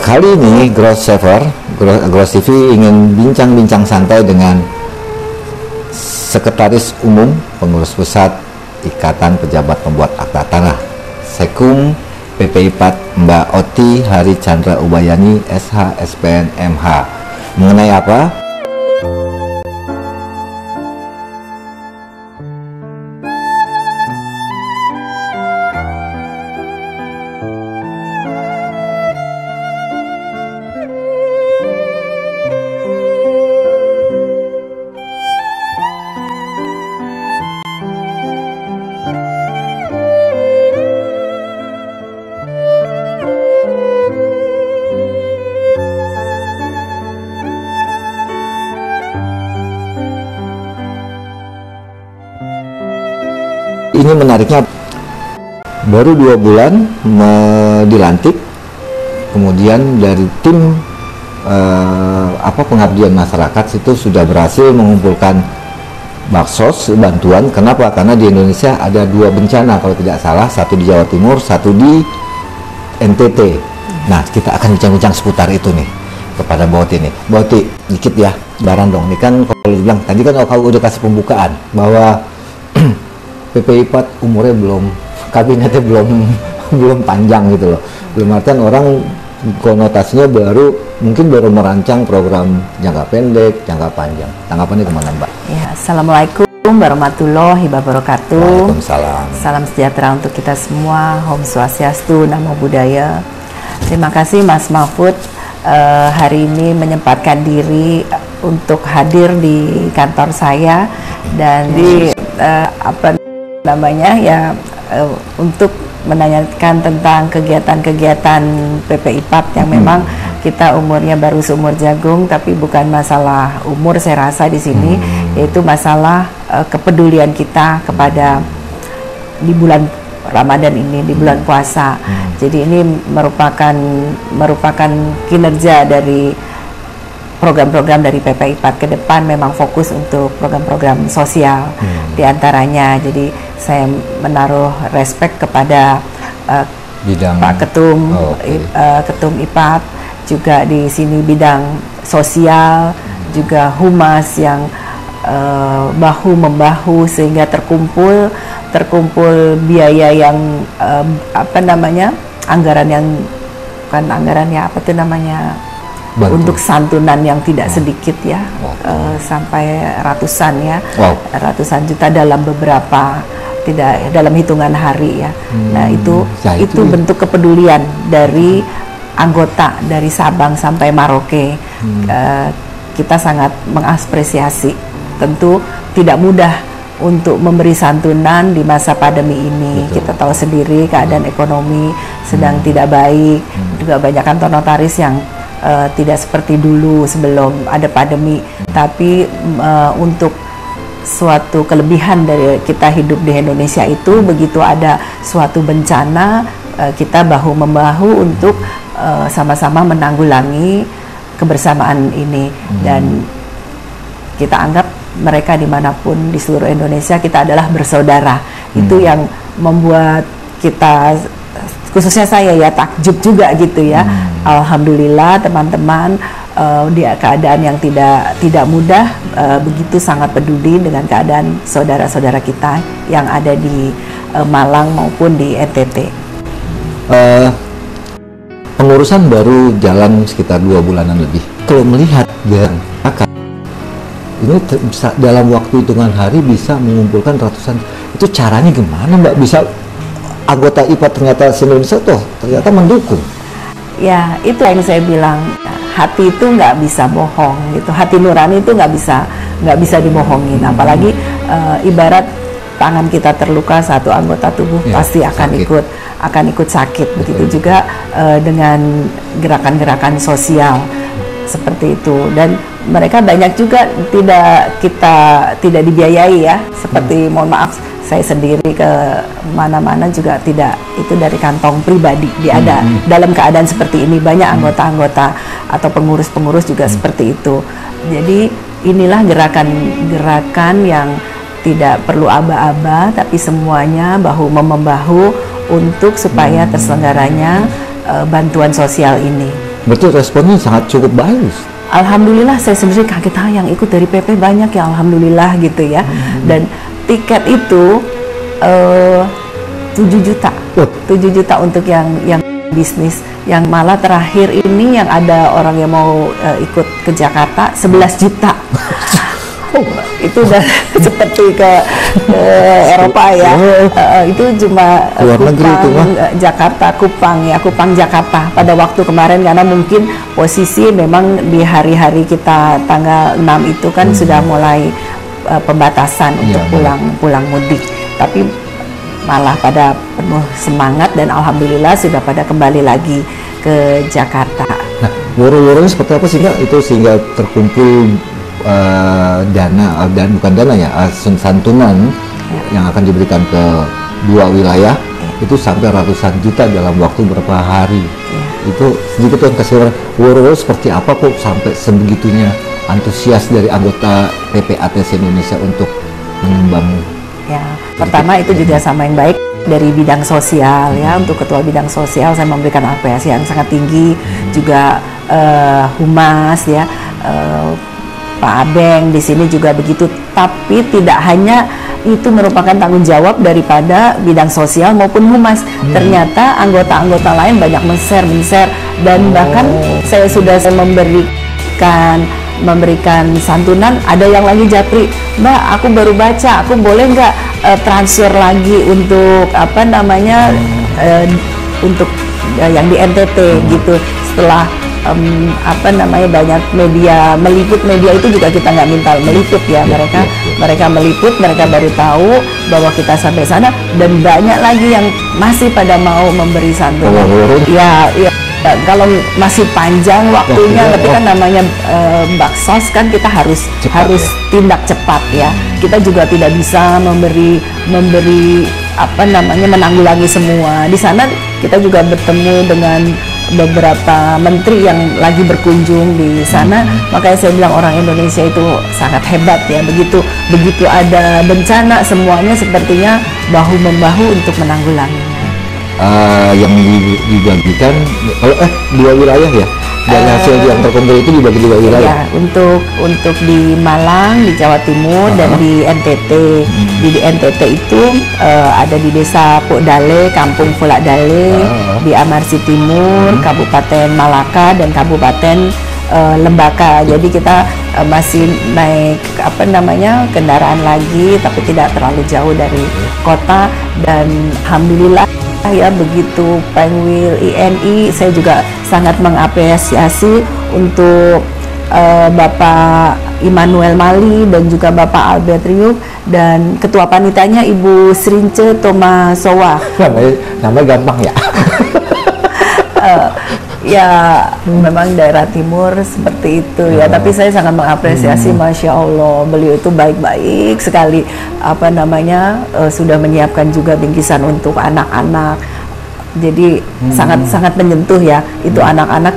Kali ini Gross TV ingin bincang-bincang santai dengan Sekretaris Umum Pengurus Pusat Ikatan Pejabat Pembuat Akta Tanah Sekum PPI-PAT Mbak Oti Hari Chandra Ubayani SH SPN MH. Mengenai apa? Ini menariknya, baru 2 bulan dilantik, kemudian dari tim pengabdian masyarakat itu sudah berhasil mengumpulkan baksos bantuan. Kenapa? Karena di Indonesia ada 2 bencana kalau tidak salah, satu di Jawa Timur, satu di NTT. Nah, kita akan bincang-bincang seputar itu nih kepada Mbak Oti nih. Mbak Oti, dikit ya, barang dong. Ini kan kalau dibilang tadi kan kau udah kasih pembukaan bahwa PPI-PAT umurnya kabinetnya belum panjang gitu loh. Belum artian orang konotasinya mungkin baru merancang program jangka pendek, jangka panjang. Tanggapannya kemana, Mbak? Ya, Assalamualaikum warahmatullahi wabarakatuh. Waalaikumsalam. Salam sejahtera untuk kita semua. Om Swastiastu, Namo Buddhaya. Terima kasih Mas Mahfud hari ini menyempatkan diri untuk hadir di kantor saya dan untuk menanyakan tentang kegiatan-kegiatan PPI-PAT yang memang kita umurnya baru seumur jagung, tapi bukan masalah umur saya rasa di sini, yaitu masalah kepedulian kita kepada di bulan Ramadan ini, di bulan puasa. Jadi ini merupakan kinerja dari program-program dari PPI-PAT ke depan, memang fokus untuk program-program sosial diantaranya. Jadi saya menaruh respek kepada Pak Ketum, Ketum IPAT, juga di sini bidang sosial, juga humas yang bahu-membahu sehingga terkumpul biaya yang anggaran yang bukan anggaran ya untuk santunan yang tidak sedikit ya, sampai ratusan juta dalam dalam hitungan hari ya. Nah itu bentuk kepedulian dari anggota dari Sabang sampai Merauke. Kita sangat mengapresiasi. Tentu tidak mudah untuk memberi santunan di masa pandemi ini. Kita tahu sendiri keadaan ekonomi sedang tidak baik, juga banyak kantor notaris yang tidak seperti dulu sebelum ada pandemi. Tapi untuk suatu kelebihan dari kita hidup di Indonesia itu, begitu ada suatu bencana, kita bahu-membahu untuk sama-sama menanggulangi kebersamaan ini. Dan kita anggap mereka dimanapun di seluruh Indonesia, kita adalah bersaudara. Itu yang membuat kita, khususnya saya ya, takjub juga gitu ya. Alhamdulillah teman-teman di keadaan yang tidak mudah, begitu sangat peduli dengan keadaan saudara-saudara kita yang ada di Malang maupun di NTT. Pengurusan baru jalan sekitar 2 bulanan lebih. Kalau melihat dan ini bisa dalam waktu hitungan hari bisa mengumpulkan ratusan. Itu caranya gimana, Mbak? Bisa anggota IPAT ternyata se-Indonesia ternyata mendukung. Ya, itu yang saya bilang, hati itu nggak bisa bohong gitu. Hati nurani itu nggak bisa dibohongin. Apalagi ibarat tangan kita terluka, satu anggota tubuh pasti akan ikut sakit. Begitu juga dengan gerakan-gerakan sosial seperti itu. Dan mereka banyak juga tidak dibiayai ya, seperti mohon maaf saya sendiri ke mana-mana juga tidak, itu dari kantong pribadi. Ada dalam keadaan seperti ini banyak anggota-anggota atau pengurus-pengurus juga seperti itu. Jadi inilah gerakan-gerakan yang tidak perlu aba-aba, tapi semuanya bahu-membahu untuk supaya terselenggaranya bantuan sosial ini. Betul, responnya sangat cukup bagus. Alhamdulillah, saya sendiri kaget, yang ikut dari PP banyak ya, alhamdulillah gitu ya. Dan tiket itu 7 juta, 7 juta untuk yang bisnis. Yang malah terakhir ini yang ada orang yang mau ikut ke Jakarta 11 juta. Itu udah seperti ke Eropa ya. Itu cuma Kupang, Jakarta, Kupang Jakarta pada waktu kemarin, karena mungkin posisi memang di hari-hari kita tanggal 6 itu kan sudah mulai pembatasan untuk pulang mudik. Tapi malah pada penuh semangat dan alhamdulillah sudah pada kembali lagi ke Jakarta. Nah, woro-woronya seperti apa sih Mbak itu sehingga terkumpul dana, dan bukan dana ya, santunan yang akan diberikan ke 2 wilayah itu sampai ratusan juta dalam waktu berapa hari. Itu sedikit yang kasih orang woro-woro seperti apa kok sampai sebegitunya antusias dari anggota PPATC Indonesia untuk menyumbang. Ya, pertama itu juga sama yang baik dari bidang sosial ya. Untuk ketua bidang sosial saya memberikan apresiasi yang sangat tinggi, juga humas ya, Pak Abeng di sini juga begitu. Tapi tidak hanya itu merupakan tanggung jawab daripada bidang sosial maupun humas. Ternyata anggota-anggota lain banyak men-share dan bahkan saya sudah memberikan santunan. Ada yang lagi japri, Mbak, aku baru baca, aku boleh nggak transfer lagi untuk untuk yang di NTT gitu. Setelah banyak media meliput, media itu juga kita nggak minta meliput ya, mereka meliput, mereka baru tahu bahwa kita sampai sana, dan banyak lagi yang masih pada mau memberi santunan. Ya, kalau masih panjang waktunya, tapi kan namanya baksos kan kita harus tindak cepat ya. Kita juga tidak bisa memberi menanggulangi semua. Di sana kita juga bertemu dengan beberapa menteri yang lagi berkunjung di sana. Makanya saya bilang orang Indonesia itu sangat hebat ya. Begitu ada bencana, semuanya sepertinya bahu membahu untuk menanggulanginya. Yang dibagikan kalau 2 wilayah ya, dan hasil yang terkumpul itu dibagi 2 wilayah. Ya, untuk di Malang, di Jawa Timur, dan di NTT. Di NTT itu ada di Desa Pokdale, Kampung Fulak Dale, di Amarsi Timur, Kabupaten Malaka, dan Kabupaten Lembaka. Jadi kita masih naik kendaraan lagi, tapi tidak terlalu jauh dari kota. Dan alhamdulillah ya, begitu Pengwil INI, saya juga sangat mengapresiasi untuk Bapak Immanuel Mali dan juga Bapak Albert Riuk, dan ketua panitanya Ibu Srince Tomasowa. Namanya gampang ya. Ya, memang daerah timur seperti itu ya, tapi saya sangat mengapresiasi, Masya Allah, beliau itu baik-baik sekali, sudah menyiapkan juga bingkisan untuk anak-anak. Jadi sangat menyentuh ya, itu anak-anak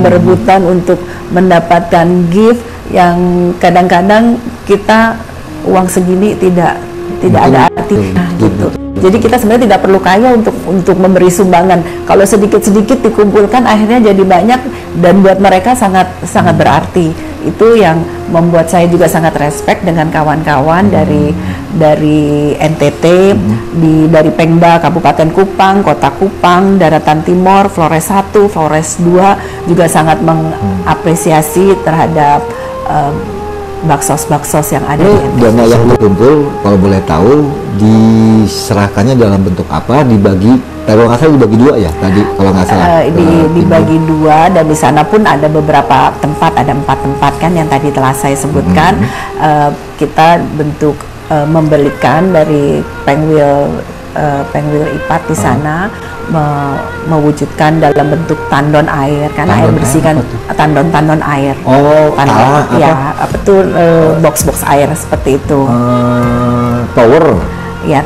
berebutan untuk mendapatkan gift yang kadang-kadang kita uang segini tidak ada arti gitu. Jadi kita sebenarnya tidak perlu kaya untuk memberi sumbangan. Kalau sedikit-sedikit dikumpulkan akhirnya jadi banyak, dan buat mereka sangat berarti. Itu yang membuat saya juga sangat respect dengan kawan-kawan dari NTT, dari Pengda Kabupaten Kupang, Kota Kupang, Daratan Timur, Flores 1, Flores 2 juga sangat mengapresiasi terhadap baksos-baksos yang ada di NTT. Dana yang terkumpul, kalau boleh tahu, diserahkannya dalam bentuk apa? Kalau nggak salah dibagi 2 ya tadi, kalau nggak salah. Dibagi 2, dan di sana pun ada beberapa tempat, ada 4 tempat kan yang tadi telah saya sebutkan. Kita bentuk membelikan dari Pengwil IPAT di sana, mewujudkan dalam bentuk tandon air, karena air bersih kan, tandon air. Betul, box air seperti itu. Tower. Ya,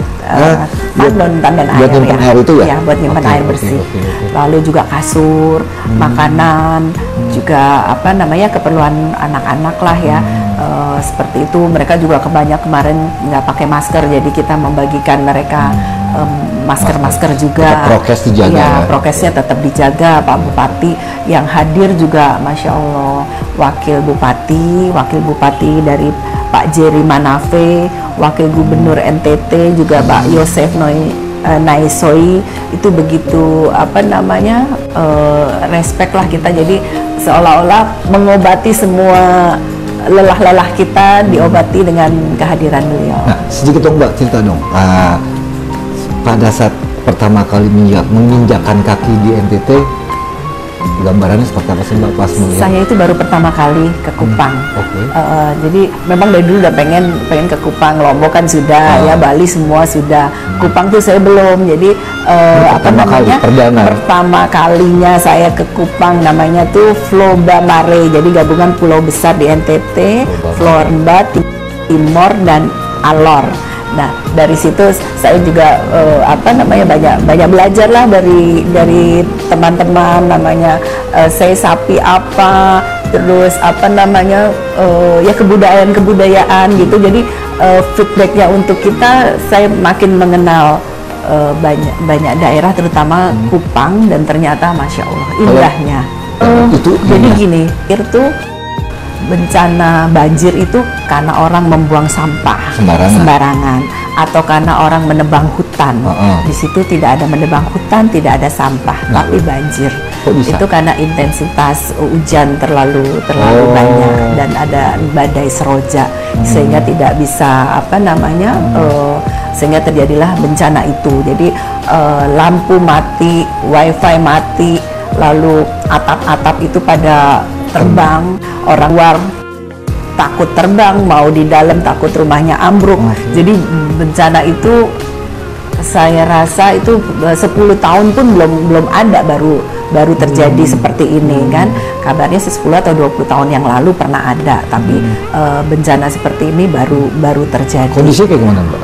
tandon air. Buat nyimpan air itu ya? Ya, buat nyimpan air bersih. Lalu juga kasur, makanan, juga keperluan anak-anak lah ya. Seperti itu. Mereka juga kebanyakan kemarin nggak pakai masker, jadi kita membagikan mereka masker juga. Tetap prokes dijaga ya. Prokesnya tetap dijaga. Pak Bupati yang hadir juga, Masya Allah, Wakil Bupati dari Pak Jerry Manafe, Wakil Gubernur NTT juga Pak Yosef Naisoi, itu begitu respect lah kita, jadi seolah-olah mengobati semua lelah-lelah kita diobati dengan kehadiran beliau. Nah, sedikit dong Mbak cerita dong, pada saat pertama kali menginjakkan kaki di NTT, gambarannya seperti apa sih Mbak pas melihat? Saya itu baru pertama kali ke Kupang. Jadi memang dari dulu udah pengen ke Kupang. Lombok kan sudah, ya Bali semua sudah. Kupang tuh saya belum. Jadi pertama kalinya saya ke Kupang, namanya tuh Floba Mare. Jadi gabungan pulau besar di NTT, Floba, Timor dan Alor. Nah, dari situ saya juga banyak belajar lah dari teman-teman, namanya saya sapi apa, terus ya kebudayaan gitu. Jadi feedbacknya untuk kita, saya makin mengenal banyak daerah, terutama Kupang, dan ternyata Masya Allah indahnya. Jadi gini, itu bencana banjir itu karena orang membuang sampah sembarangan atau karena orang menebang hutan. Di situ tidak ada menebang hutan, tidak ada sampah, tapi banjir. Itu karena intensitas hujan terlalu banyak dan ada badai seroja, sehingga tidak bisa sehingga terjadilah bencana itu. Jadi lampu mati, wifi mati, lalu atap-atap itu pada terbang, orang luar takut terbang, mau di dalam takut rumahnya ambruk. Jadi bencana itu saya rasa itu 10 tahun pun belum ada, baru terjadi seperti ini kan. Kabarnya 10 atau 20 tahun yang lalu pernah ada, tapi bencana seperti ini baru terjadi. Kondisinya kayak gimana Mbak?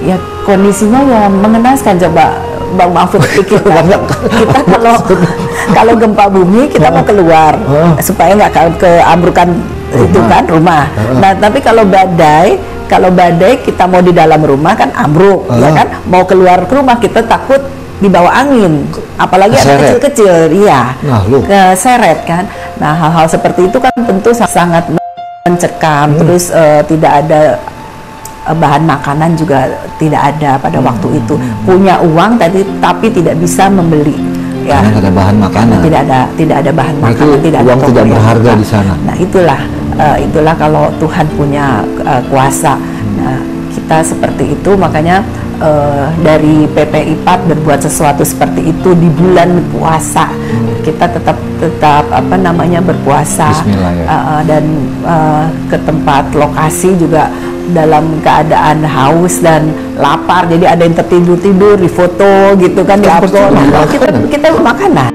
Ya kondisinya ya mengenaskan. Coba Bang Mahfud pikir kita kalau gempa bumi kita mau keluar supaya nggak keambrukan itu kan rumah. Nah tapi kalau badai kita mau di dalam rumah kan ambruk, ya kan. Mau keluar ke rumah kita takut dibawa angin, apalagi anak kecil-kecil, iya, keseret kan. Nah hal-hal seperti itu kan tentu sangat mencekam. Terus tidak ada bahan makanan juga tidak ada pada waktu itu. Punya uang tapi tidak bisa membeli. Ya, karena ada bahan makanan. Tidak ada bahan makanan, tidak ada uang tidak berharga di sana. Nah, itulah kalau Tuhan punya kuasa. Nah, kita seperti itu, makanya dari PPI PAT berbuat sesuatu seperti itu di bulan puasa. Kita tetap berpuasa. Bismillah, ya. Dan ke tempat lokasi juga dalam keadaan haus dan lapar, jadi ada yang tertidur di foto gitu kan, di upload. Kita makanan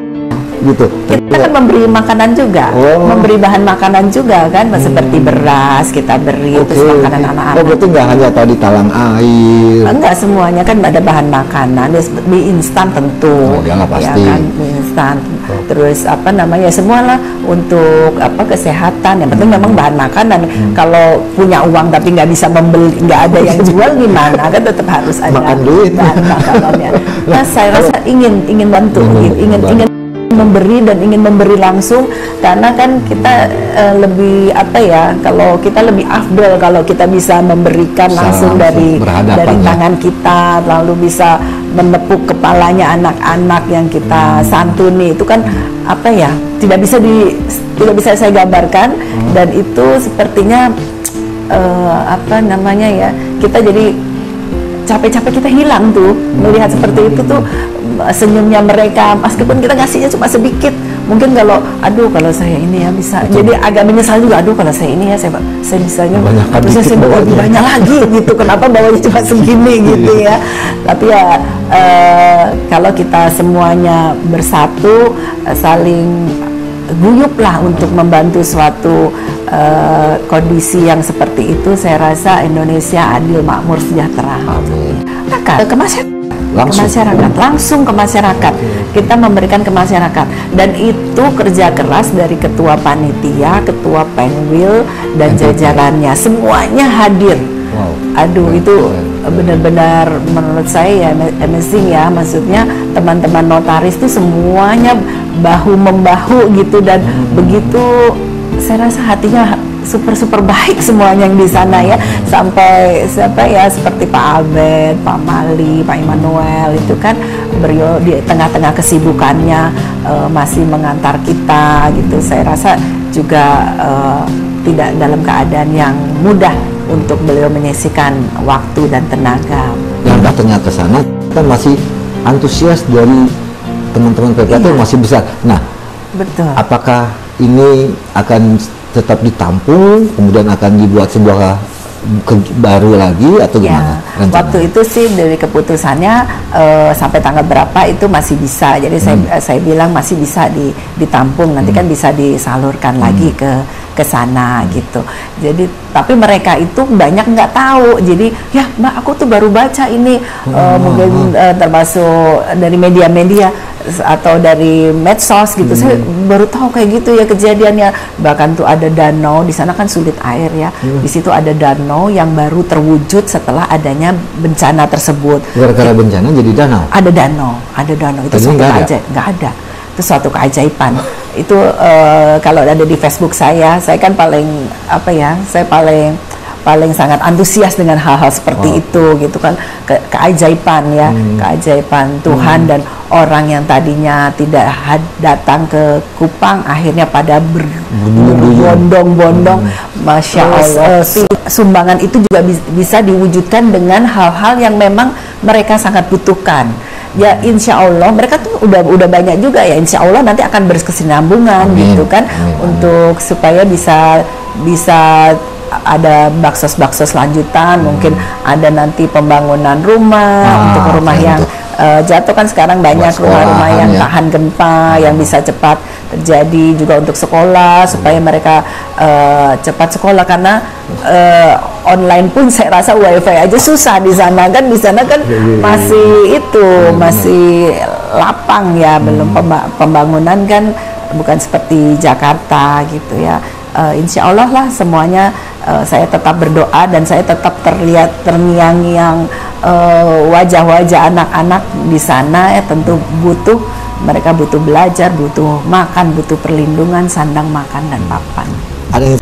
gitu. Kita kan memberi makanan juga, memberi bahan makanan juga kan, seperti beras kita beri, terus makanan anak-anak. Berarti nggak hanya tadi talang air? Enggak, semuanya kan ada bahan makanan, mie instan tentu, ya pasti. Ya kan, mie instan. Terus semualah untuk kesehatan. Yang penting memang bahan makanan. Kalau punya uang tapi nggak bisa membeli, nggak ada yang jual gimana, kan tetap harus ada makan duit. Bahan makanannya. Nah, saya rasa ingin bantu, ingin memberi dan ingin memberi langsung, karena kan kita lebih kalau kita lebih afdol kalau kita bisa memberikan langsung dari tangan kita, lalu bisa menepuk kepalanya anak-anak yang kita santuni. Itu kan tidak bisa saya gambarkan, dan itu sepertinya kita jadi capek-capek kita hilang tuh melihat seperti itu tuh, senyumnya mereka, meskipun kita ngasihnya cuma sedikit. Mungkin kalau saya ini ya bisa. Betul. Jadi agak menyesal juga, kalau saya ini ya saya bisanya bisa lebih banyak lagi gitu, kenapa bawanya cuma segini gitu ya. Tapi ya kalau kita semuanya bersatu, saling guyup lah untuk membantu suatu kondisi yang seperti itu, saya rasa Indonesia adil, makmur, sejahtera. Amin. Langsung ke masyarakat. Kita memberikan ke masyarakat, dan itu kerja keras dari ketua panitia, ketua Penwil dan jajarannya, semuanya hadir. Aduh, itu benar-benar menurut saya ya amazing ya, maksudnya teman-teman notaris itu semuanya bahu membahu gitu, dan begitu saya rasa hatinya super baik semuanya yang di sana ya, sampai siapa ya, seperti Pak Abed, Pak Mali, Pak Immanuel itu kan beliau di tengah-tengah kesibukannya masih mengantar kita gitu. Saya rasa juga tidak dalam keadaan yang mudah untuk beliau menyisihkan waktu dan tenaga. Yang datangnya ke sana kan masih antusias dari teman-teman PPAT masih besar. Nah, betul. Apakah ini akan tetap ditampung, kemudian akan dibuat sebuah baru lagi atau gimana? Waktu itu sih dari keputusannya sampai tanggal berapa itu masih bisa. Jadi saya bilang masih bisa ditampung. Nanti kan bisa disalurkan lagi ke sana gitu. Jadi tapi mereka itu banyak nggak tahu. Jadi ya Mbak, aku tuh baru baca ini mungkin termasuk dari media-media atau dari medsos gitu. Saya baru tahu kayak gitu ya kejadiannya. Bahkan tuh ada danau di sana, kan sulit air ya. Di situ ada danau yang baru terwujud setelah adanya bencana tersebut. Gara-gara bencana jadi danau. Ada danau itu suatu keajaiban. Nggak ada. Itu suatu keajaiban. Itu kalau ada di Facebook saya kan paling saya paling sangat antusias dengan hal-hal seperti itu gitu kan, keajaiban ya, keajaiban Tuhan, dan orang yang tadinya tidak datang ke Kupang akhirnya pada berbondong-bondong. Masya Allah, sumbangan itu juga bisa diwujudkan dengan hal-hal yang memang mereka sangat butuhkan. Ya insya Allah mereka tuh udah banyak juga ya, insya Allah nanti akan berkesinambungan gitu kan, untuk supaya bisa ada baksos lanjutan, mungkin ada nanti pembangunan rumah untuk rumah yang jatuh kan sekarang banyak rumah-rumah yang tahan gempa, yang bisa cepat terjadi, juga untuk sekolah supaya mereka cepat sekolah, karena online pun saya rasa wifi aja susah di sana kan, masih masih lapang ya, belum pembangunan kan bukan seperti Jakarta gitu ya. Insya Allah lah semuanya, saya tetap berdoa dan saya tetap terlihat terngiang-ngiang wajah-wajah anak-anak di sana ya, tentu mereka butuh belajar, butuh makan, butuh perlindungan, sandang, makan, dan papan. Ada yang